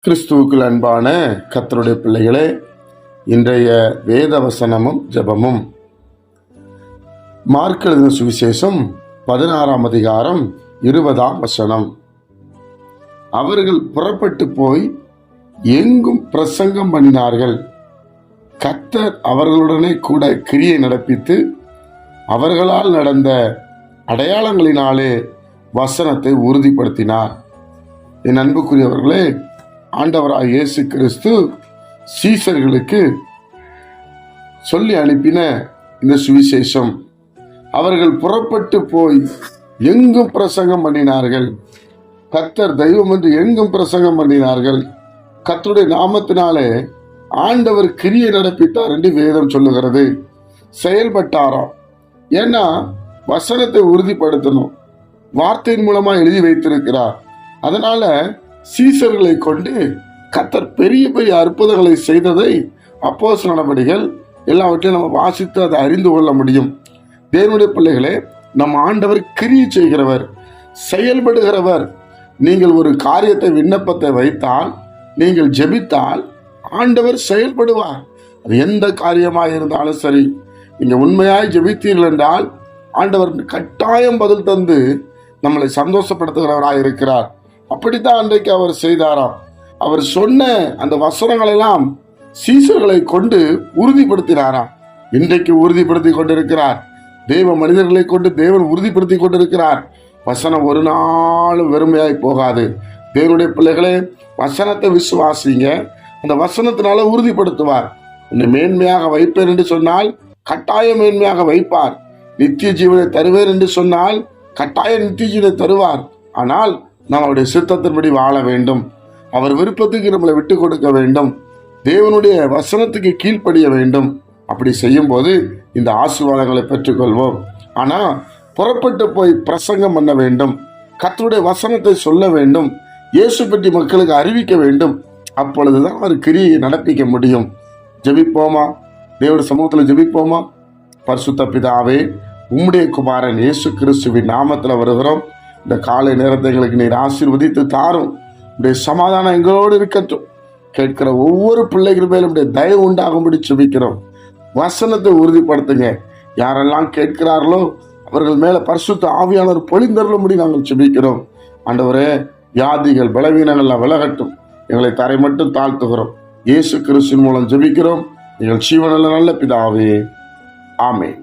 கிறிஸ்துவுக்குள் அன்பான கர்த்தருடைய பிள்ளைகளே, இன்றைய வேத வசனமும் ஜெபமும் மார்க் எழுதின சுவிசேஷம் 16ஆம் அதிகாரம் 20ஆம் வசனம். அவர்கள் புறப்பட்டு போய் எங்கும் பிரசங்கம் பண்ணினார்கள். கர்த்தர் அவர்களுடனே கூட கிரியை நடப்பித்து அவர்களால் நடந்த அடையாளங்களினாலே வசனத்தை உறுதிப்படுத்தினார். என் அன்புக்குரியவர்களே, ஆண்டவராய் இயேசு கிறிஸ்து சீசர்களுக்கு சொல்லி அனுப்பின இந்த சுவிசேஷம். அவர்கள் புறப்பட்டு போய் எங்கும் பிரசங்கம் பண்ணினார்கள். கர்த்தர் தெய்வம் என்று எங்கும் பிரசங்கம் பண்ணினார்கள். கர்த்தருடைய நாமத்தினாலே ஆண்டவர் கிரியை நடப்பித்தார் என்று வேதம் சொல்லுகிறது. செயல்பட்டாராம். ஏன்னா வசனத்தை உறுதிப்படுத்தணும். வார்த்தையின் மூலமா எழுதி வைத்திருக்கிறார். அதனால சீசர்களை கொண்டு கர்த்தர் பெரிய பெரிய அற்புதங்களை செய்ததை அப்போஸ்தலர் நடபடிகள் எல்லாவற்றையும் நம்ம வாசித்து அதை அறிந்து கொள்ள முடியும். தேவனுடைய பிள்ளைகளே, நம் ஆண்டவர் கிரியை செய்கிறவர், செயல்படுகிறவர். நீங்கள் ஒரு காரியத்தை விண்ணப்பத்தை வைத்தால், நீங்கள் ஜெபித்தால் ஆண்டவர் செயல்படுவார். அது எந்த காரியமாக இருந்தாலும் சரி, நீங்க உண்மையாய் ஜெபித்தீர்கள் என்றால் ஆண்டவர் கட்டாயம் பதில் தந்து நம்மளை சந்தோஷப்படுத்துகிறவராக இருக்கிறார். அப்படித்தான் அன்றைக்கு அவர் செய்தாராம். அவர் சொன்ன அந்த வசனங்கள் எல்லாம் சீசர்களை கொண்டு உறுதிப்படுத்தினாராம். இன்றைக்கு உறுதிப்படுத்தி கொண்டிருக்கிறார். தேவ மனிதர்களை கொண்டு தேவன் உறுதிப்படுத்தி கொண்டிருக்கிறார். வசனம் ஒரு நாளும் வெறுமையாய் போகாது. தேவனுடைய பிள்ளைகளே, வசனத்தை விசுவாசிங்க. அந்த வசனத்தினால உறுதிப்படுத்துவார். உன்னை மேன்மையாக வைப்பேன் என்று சொன்னால் கட்டாயம் மேன்மையாக வைப்பார். நித்திய ஜீவனை தருவேன் என்று சொன்னால் கட்டாயம் நித்திய ஜீவனை தருவார். ஆனால் நாம் அவருடைய சித்தத்தின்படி வாழ வேண்டும். அவர் விருப்பத்துக்கு நம்மளை விட்டு கொடுக்க வேண்டும். தேவனுடைய வசனத்துக்கு கீழ்ப்படிய வேண்டும். அப்படி செய்யும் போது இந்த ஆசீர்வாதங்களை பெற்றுக்கொள்வோம். ஆனா புறப்பட்டு போய் பிரசங்கம் பண்ண வேண்டும். கர்த்தருடைய வசனத்தை சொல்ல வேண்டும். இயேசு பற்றி மக்களுக்கு அறிவிக்க வேண்டும். அப்பொழுதுதான் அவர் கிரியை நடப்பிக்க முடியும். ஜெபிப்போமா? தேவனுடைய சமூகத்தில் ஜெபிப்போமா? பரிசுத்த பிதாவே, உம்முடைய குமாரன் இயேசு கிறிஸ்துவின் நாமத்தில் வருகிறோம். இந்த காலை நேரத்தை எங்களுக்கு நீர் ஆசீர்வதித்து தாரும். உடைய சமாதானம் எங்களோடு இருக்கட்டும். கேட்கிற ஒவ்வொரு பிள்ளைகள் மேலும் உடைய தயவு உண்டாகும்படி செபிக்கிறோம். வசனத்தை உறுதிப்படுத்துங்க. யாரெல்லாம் கேட்கிறார்களோ அவர்கள் மேல பரிசுத்த ஆவியானவர் பொழிந்தருளும்படி நாங்கள் செபிக்கிறோம். ஆண்டவரே, வியாதிகள் பலவீனங்கள்லாம் விலகட்டும். எங்களை தரை மட்டும் தாழ்த்துகிறோம். இயேசு கிறிஸ்துவின் மூலம் ஜெபிக்கிறோம். எங்கள் ஜீவனுள்ள நல்ல பிதாவே, ஆமென்.